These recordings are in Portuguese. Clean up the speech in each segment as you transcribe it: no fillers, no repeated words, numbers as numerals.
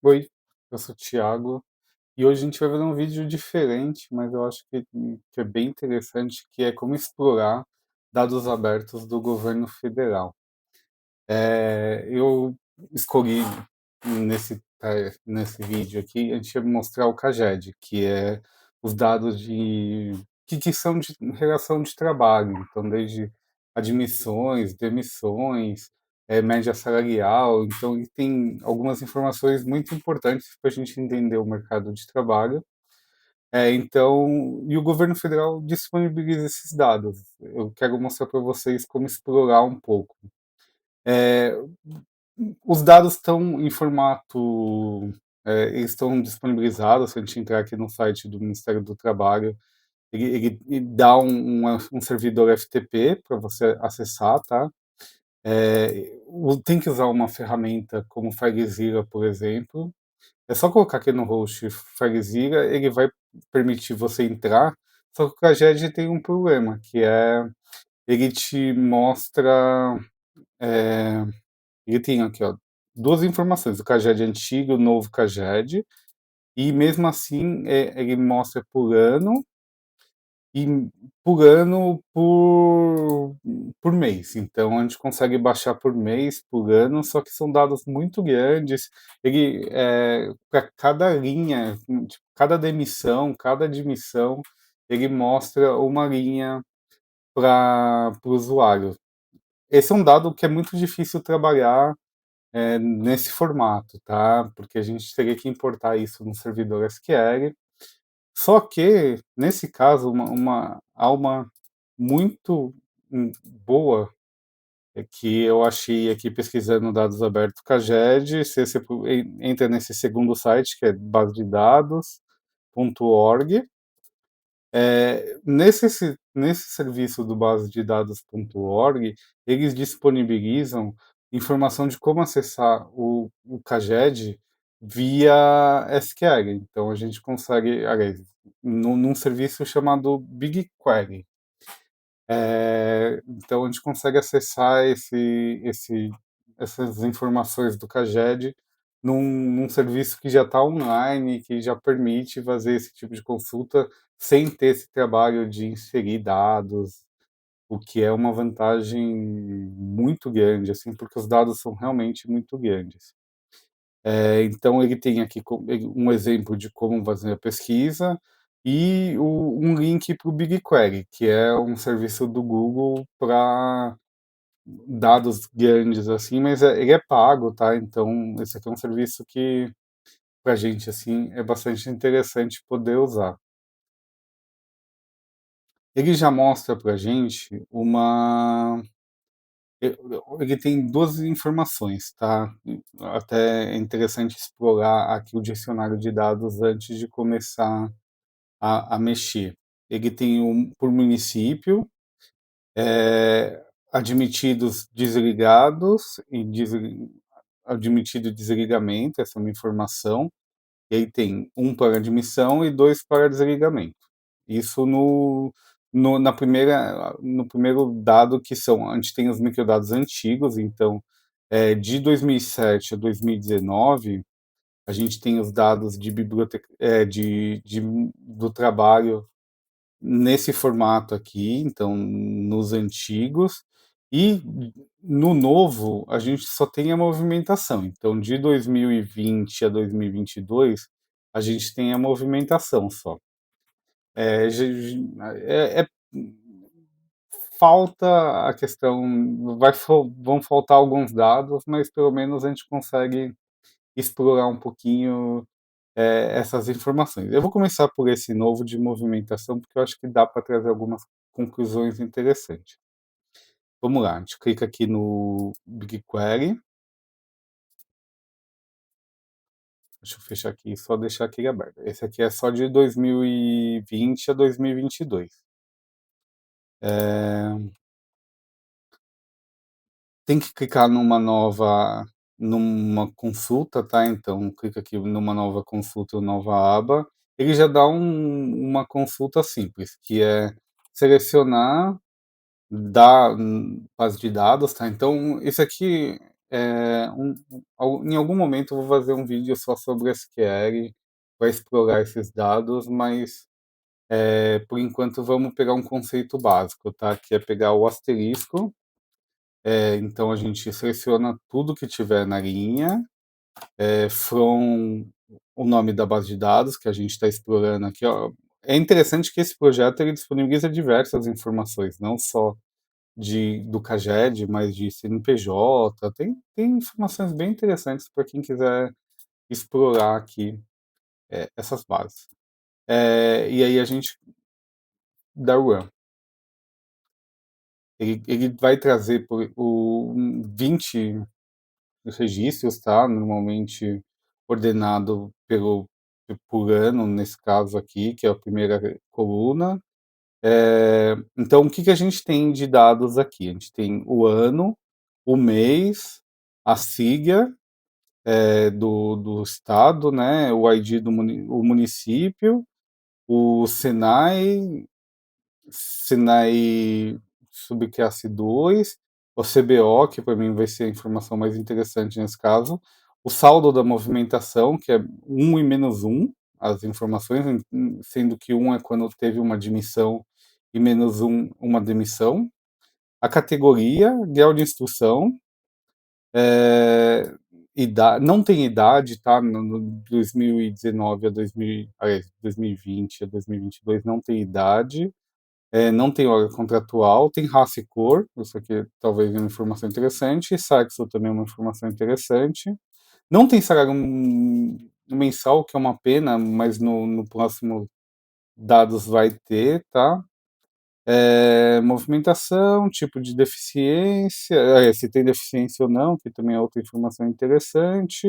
Oi, eu sou o Thiago e hoje a gente vai ver um vídeo diferente, mas eu acho que é bem interessante, que é como explorar dados abertos do governo federal. Eu escolhi nesse vídeo aqui, a gente vai mostrar o CAGED, que é os dados que são de relação de trabalho, então desde admissões, demissões, média salarial, então ele tem algumas informações muito importantes para a gente entender o mercado de trabalho. Então, e o governo federal disponibiliza esses dados. Eu quero mostrar para vocês como explorar um pouco. É, os dados estão em formato, eles estão disponibilizados. Se a gente entrar aqui no site do Ministério do Trabalho, ele dá um servidor FTP para você acessar, tá? Tem que usar uma ferramenta como o FileZilla, por exemplo. É só colocar aqui no host FileZilla, ele vai permitir você entrar, só que o Caged tem um problema, que é ele te mostra, é, ele tem aqui, ó, duas informações, o Caged antigo e o novo Caged, e mesmo assim ele mostra por ano e por mês. Então a gente consegue baixar por mês, por ano, só que são dados muito grandes. Ele para cada linha, tipo, cada demissão, cada admissão, ele mostra uma linha para o usuário. Esse é um dado que é muito difícil trabalhar nesse formato, tá? Porque a gente teria que importar isso no servidor SQL. Só que, nesse caso, há uma muito boa que eu achei aqui pesquisando dados abertos CAGED. Você entra nesse segundo site, que é basededados.org. Nesse serviço do basededados.org, eles disponibilizam informação de como acessar o CAGED via SQL. Então, a gente consegue, aliás, num serviço chamado BigQuery. Então, a gente consegue acessar essas informações do CAGED num serviço que já está online, que já permite fazer esse tipo de consulta sem ter esse trabalho de inserir dados, o que é uma vantagem muito grande, assim, porque os dados são realmente muito grandes. Então, ele tem aqui um exemplo de como fazer a pesquisa e um link para o BigQuery, que é um serviço do Google para dados grandes, assim, mas ele é pago, tá? Então, esse aqui é um serviço que, para a gente, assim, é bastante interessante poder usar. Ele já mostra para a gente ele tem duas informações, tá? Até é interessante explorar aqui o dicionário de dados antes de começar a mexer. Ele tem por município, admitidos desligados e admitido desligamento, essa é uma informação. E aí tem um para admissão e dois para desligamento. Isso no primeiro dado, que são, a gente tem os microdados antigos. Então, de 2007 a 2019, a gente tem os dados de biblioteca, do trabalho nesse formato aqui, então nos antigos, e no novo a gente só tem a movimentação. Então de 2020 a 2022 a gente tem a movimentação só. É, é, é- falta a questão, vão faltar alguns dados, mas pelo menos a gente consegue explorar um pouquinho essas informações. Eu vou começar por esse novo de movimentação, porque eu acho que dá para trazer algumas conclusões interessantes. Vamos lá, a gente clica aqui no BigQuery. Deixa eu fechar aqui, só deixar aqui aberto. Esse aqui é só de 2020 a 2022. É, tem que clicar numa consulta, tá? Então, clica aqui numa nova consulta, nova aba. Ele já dá uma consulta simples, que é selecionar da base de dados, tá? Então, esse aqui em algum momento eu vou fazer um vídeo só sobre SQL, para explorar esses dados, mas por enquanto vamos pegar um conceito básico, tá? Que é pegar o asterisco, então a gente seleciona tudo que tiver na linha, from o nome da base de dados que a gente está explorando aqui, ó. É interessante que esse projeto ele disponibiliza diversas informações, não só do CAGED, mas de CNPJ, tem informações bem interessantes para quem quiser explorar aqui essas bases. E aí a gente dá run. Ele vai trazer 20 registros, tá? Normalmente ordenado por ano, nesse caso aqui, que é a primeira coluna. Então, o que que a gente tem de dados aqui? A gente tem o ano, o mês, a sigla do estado, né? O ID o município, o Senai subclasse 2, o CBO, que para mim vai ser a informação mais interessante nesse caso, o saldo da movimentação, que é um e menos um, as informações, sendo que um é quando teve uma admissão e menos um, uma demissão, a categoria, grau de instrução, não tem idade, tá? No 2019 a 2000, aliás, 2020 a 2022 não tem idade, não tem hora contratual, tem raça e cor, isso aqui talvez é uma informação interessante, sexo também é uma informação interessante. Não tem salário mensal, que é uma pena, mas no próximo dados vai ter, tá? Movimentação, tipo de deficiência, se tem deficiência ou não, que também é outra informação interessante.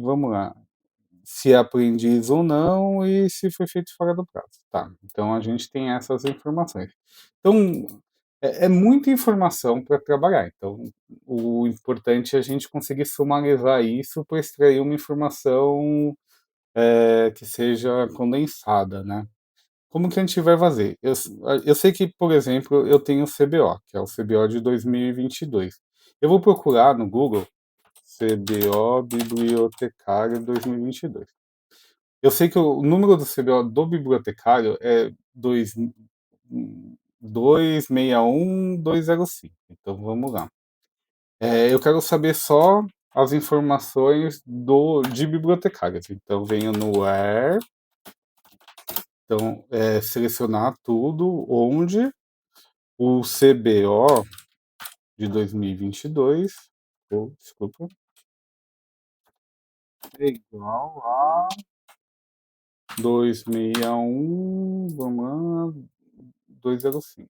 Vamos lá. Se é aprendiz ou não e se foi feito fora do prazo. Tá, então a gente tem essas informações. Então, é muita informação para trabalhar. Então, o importante é a gente conseguir sumarizar isso para extrair uma informação que seja condensada, né? Como que a gente vai fazer? Eu sei que, por exemplo, eu tenho o CBO, que é o CBO de 2022. Eu vou procurar no Google CBO Bibliotecário 2022. Eu sei que o número do CBO do bibliotecário é 261-205. Então vamos lá. Eu quero saber só as informações de bibliotecários. Então venho no where, então selecionar tudo onde o CBO de 2022, desculpa, é igual a 261, vamos lá, 205.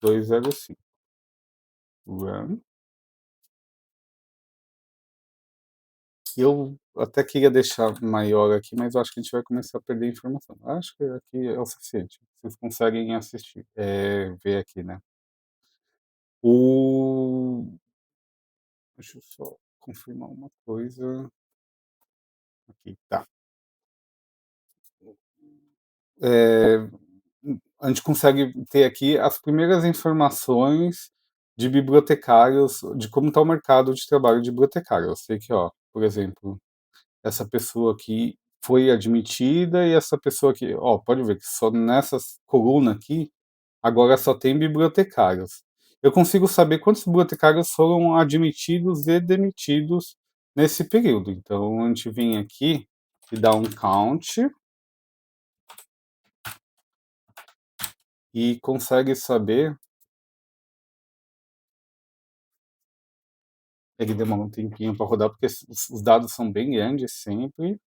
205. Run. Eu até queria deixar maior aqui, mas eu acho que a gente vai começar a perder informação. Acho que aqui é o suficiente. Vocês conseguem assistir, ver aqui, né? O... Deixa eu só confirmar uma coisa. Aqui, tá. É, a gente consegue ter aqui as primeiras informações de bibliotecários, de como está o mercado de trabalho de bibliotecário. Eu sei que, ó, por exemplo, essa pessoa aqui foi admitida e essa pessoa aqui, ó, pode ver que só nessa coluna aqui, agora só tem bibliotecários. Eu consigo saber quantos bibliotecários foram admitidos e demitidos nesse período. Então, a gente vem aqui e dá um count e consegue saber, ele demora um tempinho para rodar, porque os dados são bem grandes sempre,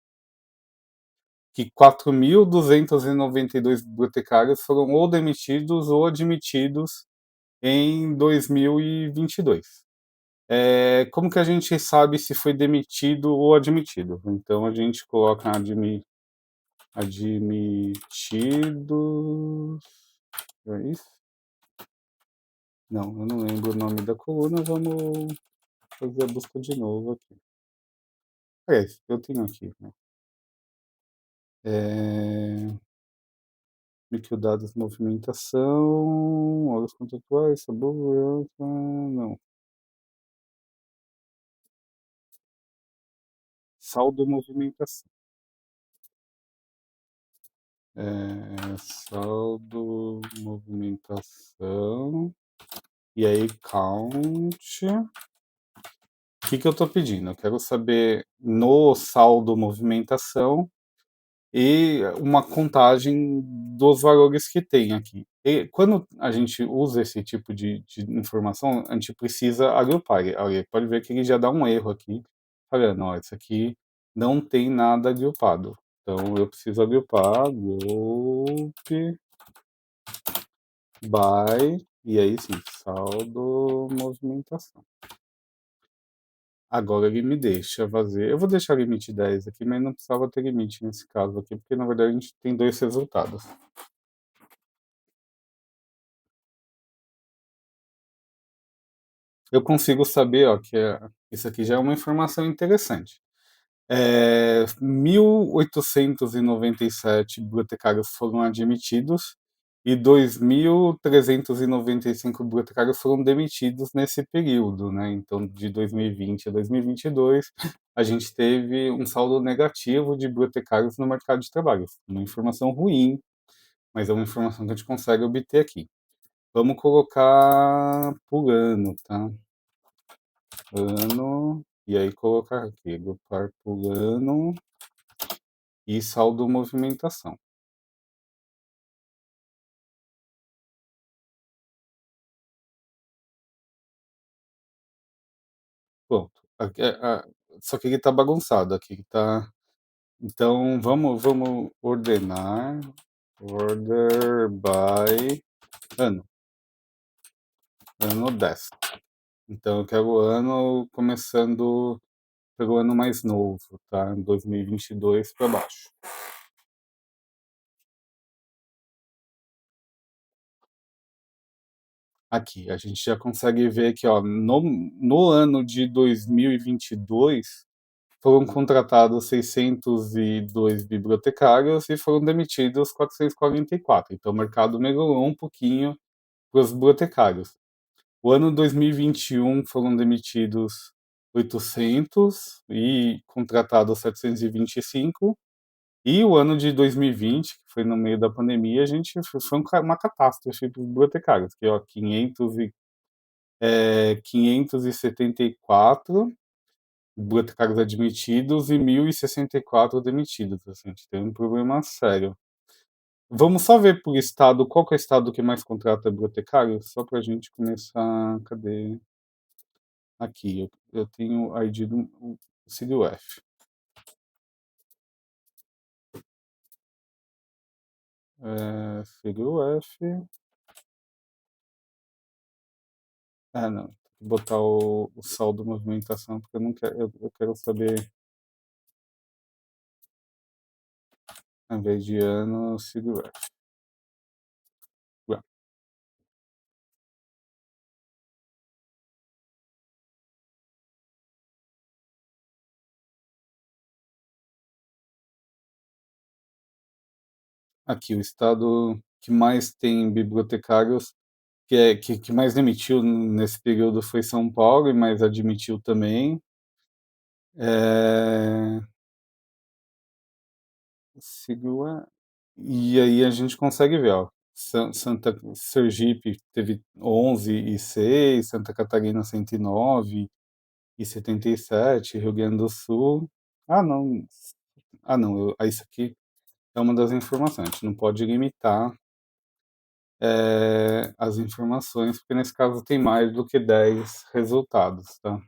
que 4.292 bibliotecários foram ou demitidos ou admitidos em 2022. Como que a gente sabe se foi demitido ou admitido? Então a gente coloca admitidos. É isso? Não, eu não lembro o nome da coluna. Vamos fazer a busca de novo aqui. Eu tenho aqui, né? Liquidados movimentação, horas contratuais, sabor, não. Saldo movimentação. Saldo movimentação, e aí count. O que que eu estou pedindo? Eu quero saber no saldo movimentação e uma contagem dos valores que tem aqui. E quando a gente usa esse tipo de informação, a gente precisa agrupar. Olha, pode ver que ele já dá um erro aqui, falando, ó, isso aqui não tem nada agrupado. Então eu preciso agrupar group by, e aí sim, saldo movimentação. Agora ele me deixa fazer. Eu vou deixar limite 10 aqui, mas não precisava ter limite nesse caso aqui, porque na verdade a gente tem dois resultados. Eu consigo saber, ó, que isso aqui já é uma informação interessante. 1.897 bibliotecários foram admitidos e 2.395 bibliotecários foram demitidos nesse período, né? Então, de 2020 a 2022, a gente teve um saldo negativo de bibliotecários no mercado de trabalho. Uma informação ruim, mas é uma informação que a gente consegue obter aqui. Vamos colocar por ano, tá? Ano, e aí colocar aqui, agrupar por ano e saldo movimentação. Pronto. Só que ele tá bagunçado aqui, tá? Então vamos ordenar. Order by ano. Ano 10. Então eu quero o ano começando pelo ano mais novo, tá? 2022 para baixo. Aqui, a gente já consegue ver que, ó, no ano de 2022 foram contratados 602 bibliotecários e foram demitidos 444. Então, o mercado melhorou um pouquinho para os bibliotecários. O ano 2021 foram demitidos 800 e contratados 725. E o ano de 2020, que foi no meio da pandemia, a gente foi uma catástrofe para os bibliotecários, que ó, 574 bibliotecários admitidos e 1.064 demitidos. Assim, a gente tem um problema sério. Vamos só ver por estado, qual que é o estado que mais contrata bibliotecário? Só para a gente começar. Cadê? Aqui, eu tenho o ID do CDUF. CDUF. Ah, não. Tem que botar o saldo movimentação, porque eu não quero, eu quero saber, ao invés de ano, CDUF. Aqui, o estado que mais tem bibliotecários, que mais demitiu nesse período foi São Paulo, mas admitiu também. É, Segura. E aí a gente consegue ver, ó, Sergipe teve 11 e 6, Santa Catarina 109 e 77, Rio Grande do Sul. Ah, não. Ah, não. Isso aqui é uma das informações. A gente não pode limitar as informações, porque nesse caso tem mais do que 10 resultados, tá?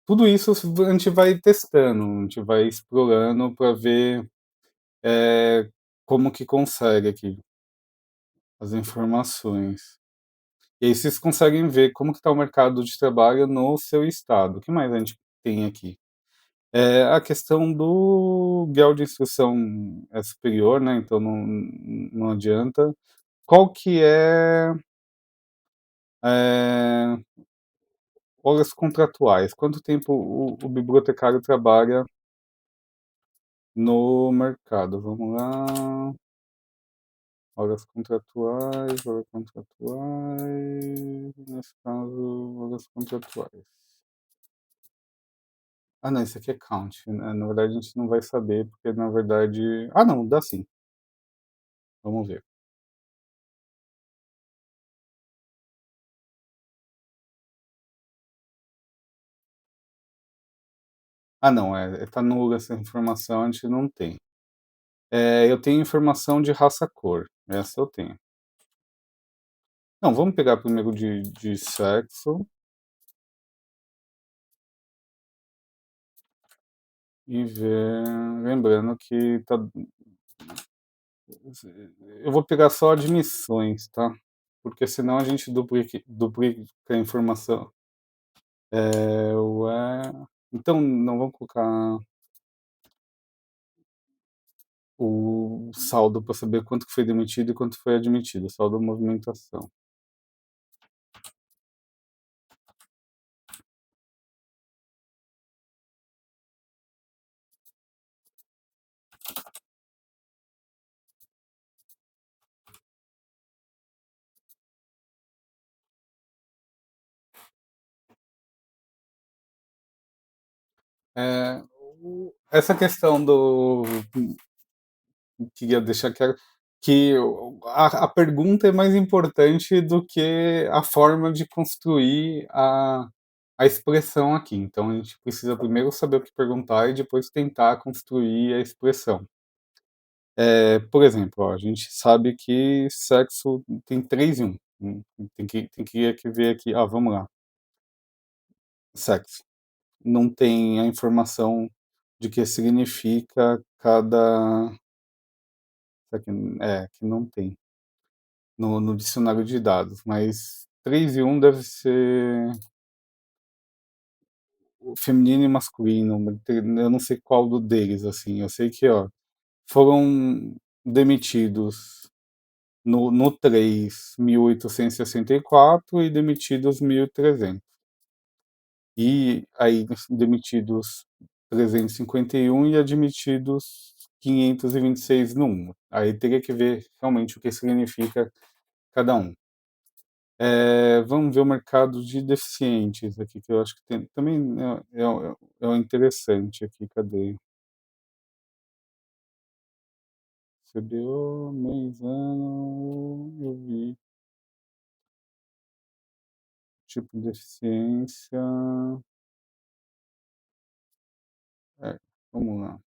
Tudo isso a gente vai testando, a gente vai explorando para ver como que consegue aqui as informações. E aí vocês conseguem ver como que está o mercado de trabalho no seu estado. O que mais a gente tem aqui? A questão do grau de instrução superior, né? Então não adianta. Qual que é horas contratuais? Quanto tempo o bibliotecário trabalha no mercado? Vamos lá. horas contratuais, nesse caso, horas contratuais. Ah, não, isso aqui é count, na verdade a gente não vai saber, porque na verdade não, dá sim, vamos ver. Ah não, tá nula essa informação, a gente não tem. Eu tenho informação de raça-cor, essa eu tenho. Não, vamos pegar primeiro de sexo e ver, lembrando que tá, eu vou pegar só admissões, tá? Porque senão a gente duplica a informação. Ué, então não vamos colocar o saldo para saber quanto que foi demitido e quanto foi admitido, saldo da movimentação. É, essa questão do queria deixar claro que a pergunta é mais importante do que a forma de construir a expressão aqui. Então a gente precisa primeiro saber o que perguntar e depois tentar construir a expressão. Por exemplo, ó, a gente sabe que sexo tem 3 em 1. Tem que ver aqui. Vamos lá. Sexo. Não tem a informação de que significa cada. Que não tem no dicionário de dados, mas 3 e 1 deve ser o feminino e masculino, eu não sei qual do deles, assim, eu sei que, ó, foram demitidos no 3, 1864 e demitidos 1300. E aí demitidos 351 e admitidos 526 no 1. Aí teria que ver realmente o que significa cada um. Vamos ver o mercado de deficientes aqui, que eu acho que tem, também é interessante aqui. Cadê? CBO, mês, ano, eu vi. Tipo de deficiência. É, vamos lá.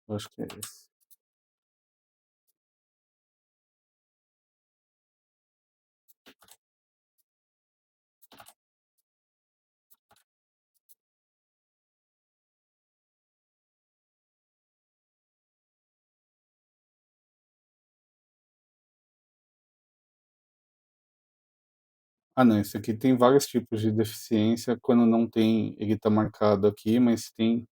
Eu acho que é esse. Ah, não, esse aqui tem vários tipos de deficiência. Quando não tem, ele está marcado aqui, mas tem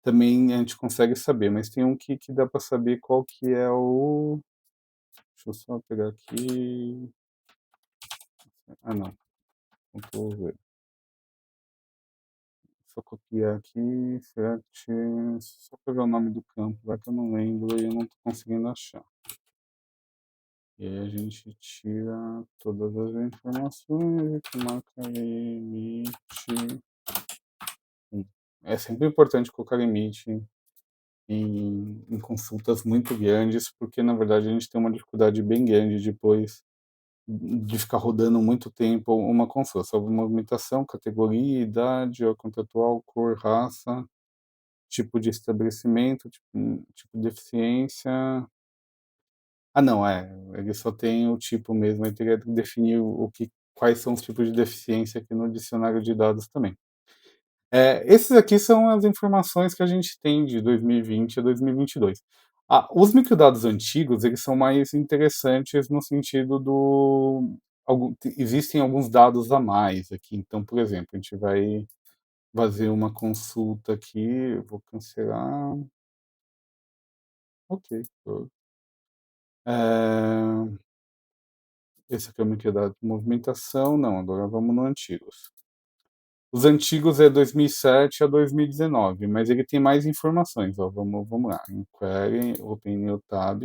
também a gente consegue saber, mas tem um que dá para saber qual que é o. Deixa eu só pegar aqui. Ah, não. Ctrl V. Só copiar aqui, set, só pegar o nome do campo, vai que eu não lembro e eu não tô conseguindo achar. E aí a gente tira todas as informações e marca limite. É sempre importante colocar limite em consultas muito grandes, porque na verdade a gente tem uma dificuldade bem grande depois de ficar rodando muito tempo uma consulta sobre movimentação, categoria, idade, hora contratual, cor, raça, tipo de estabelecimento, tipo de deficiência. Não, ele só tem o tipo mesmo, ele teria que definir quais são os tipos de deficiência aqui no dicionário de dados também. Esses aqui são as informações que a gente tem de 2020 a 2022. Os microdados antigos, eles são mais interessantes no sentido existem alguns dados a mais aqui. Então, por exemplo, a gente vai fazer uma consulta aqui, eu vou cancelar. Ok. Eh, Esse aqui é o microdado de movimentação. Não, agora vamos no antigos. Os antigos é 2007 a 2019, mas ele tem mais informações, ó, vamos lá, inquiry, open new tab,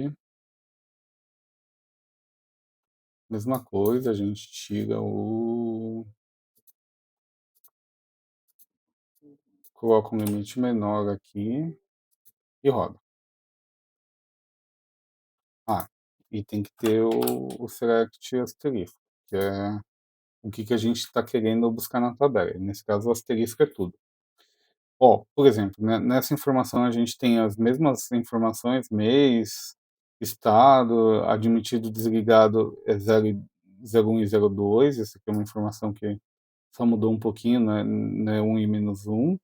mesma coisa, a gente tira coloca um limite menor aqui e roda. Ah, e tem que ter o select asterisco, que é o que que a gente está querendo buscar na tabela. Nesse caso, o asterisco é tudo. Ó, por exemplo, né, nessa informação a gente tem as mesmas informações, mês, estado, admitido, desligado é 0, 01 e 02. Essa aqui é uma informação que só mudou um pouquinho, né, 1 e -1.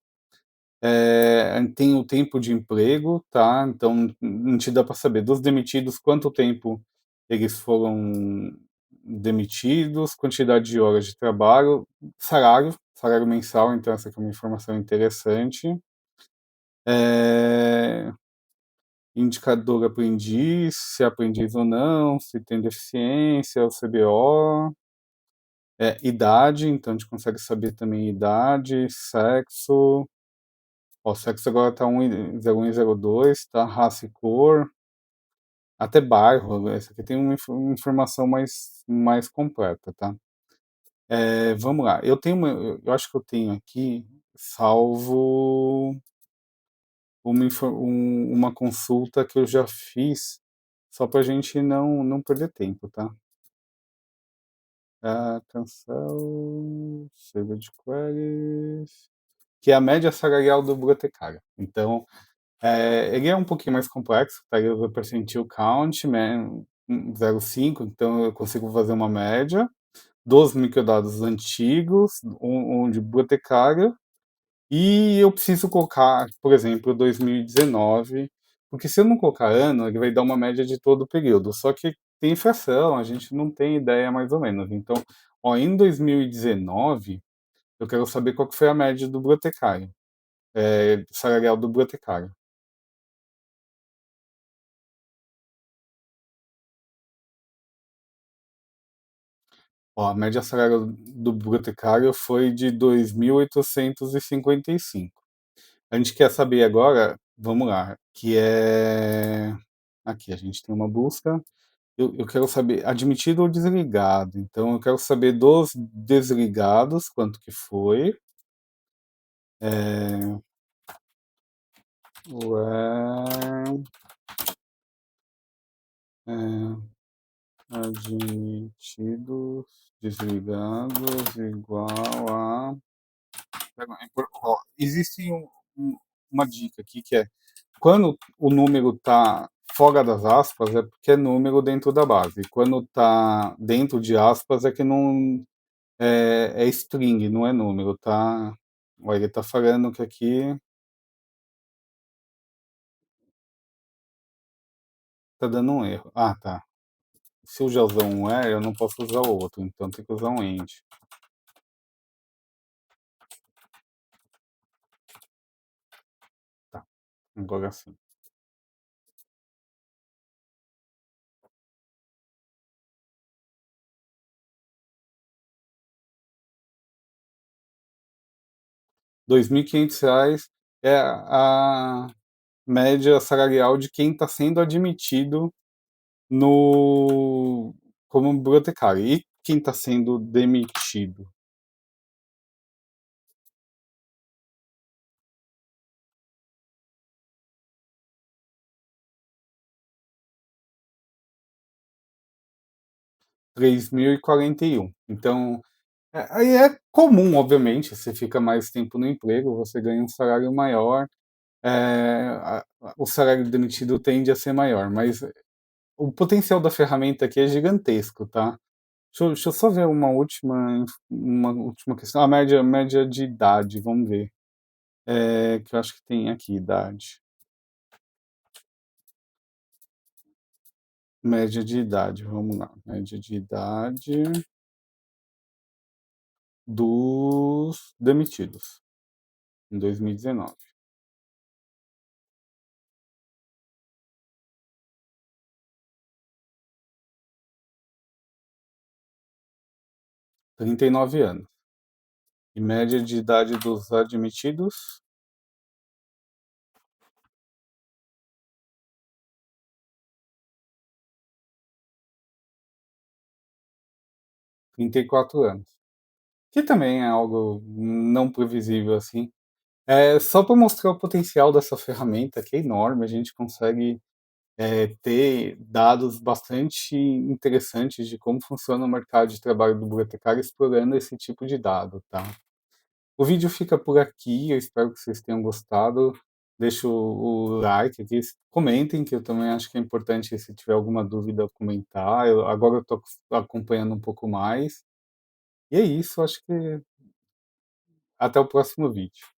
Tem o tempo de emprego, tá? Então não te dá para saber dos demitidos quanto tempo eles foram demitidos, quantidade de horas de trabalho, salário mensal, então essa aqui é uma informação interessante. É, indicador aprendiz, se é aprendiz ou não, se tem deficiência, o CBO, idade, então a gente consegue saber também idade, sexo. Ó, o sexo agora tá 01 e 02, tá? Raça e cor, até bairro. Essa aqui tem uma informação mais completa, tá? Vamos lá. Eu acho que eu tenho aqui salvo uma consulta que eu já fiz, só para a gente não perder tempo, tá? Cancel, save de queries, que é a média salarial do bibliotecário. Então, ele é um pouquinho mais complexo, pega o percentil count, né, 0,5, então eu consigo fazer uma média dos microdados antigos, onde bibliotecário, e eu preciso colocar, por exemplo, 2019, porque se eu não colocar ano, ele vai dar uma média de todo o período. Só que tem inflação, a gente não tem ideia mais ou menos. Então, ó, em 2019, eu quero saber qual que foi a média do bibliotecário, salarial do bibliotecário. Ó, a média salarial do bibliotecário foi de 2.855. A gente quer saber agora, vamos lá, que é aqui a gente tem uma busca. Eu quero saber admitido ou desligado. Então eu quero saber dos desligados quanto que foi. É, were, é, admitidos desligados igual a. Ó, existe uma dica aqui que é quando o número está fora das aspas é porque é número dentro da base. Quando está dentro de aspas é que não é string, não é número, tá? Olha, ele tá falando que aqui tá dando um erro. Ah, tá. Se eu já usar um where, eu não posso usar o outro, então tem que usar um end. Tá, agora sim. 2.500 reais é a média salarial de quem está sendo admitido no como bibliotecário. E quem está sendo demitido? 3.041. Então, aí é comum, obviamente, você fica mais tempo no emprego, você ganha um salário maior, o salário demitido tende a ser maior, mas o potencial da ferramenta aqui é gigantesco, tá? Deixa eu só ver uma última questão. A média de idade, vamos ver. Que eu acho que tem aqui, idade. Média de idade, vamos lá. Média de idade dos demitidos, em 2019. 39 anos. E média de idade dos admitidos, 34 anos. Que também é algo não previsível, assim. Só para mostrar o potencial dessa ferramenta, que é enorme, a gente consegue, ter dados bastante interessantes de como funciona o mercado de trabalho do bibliotecário explorando esse tipo de dado, tá. O vídeo fica por aqui, eu espero que vocês tenham gostado. Deixa o like aqui, comentem, que eu também acho que é importante, se tiver alguma dúvida, comentar. Agora eu estou acompanhando um pouco mais. E é isso, acho que até o próximo vídeo.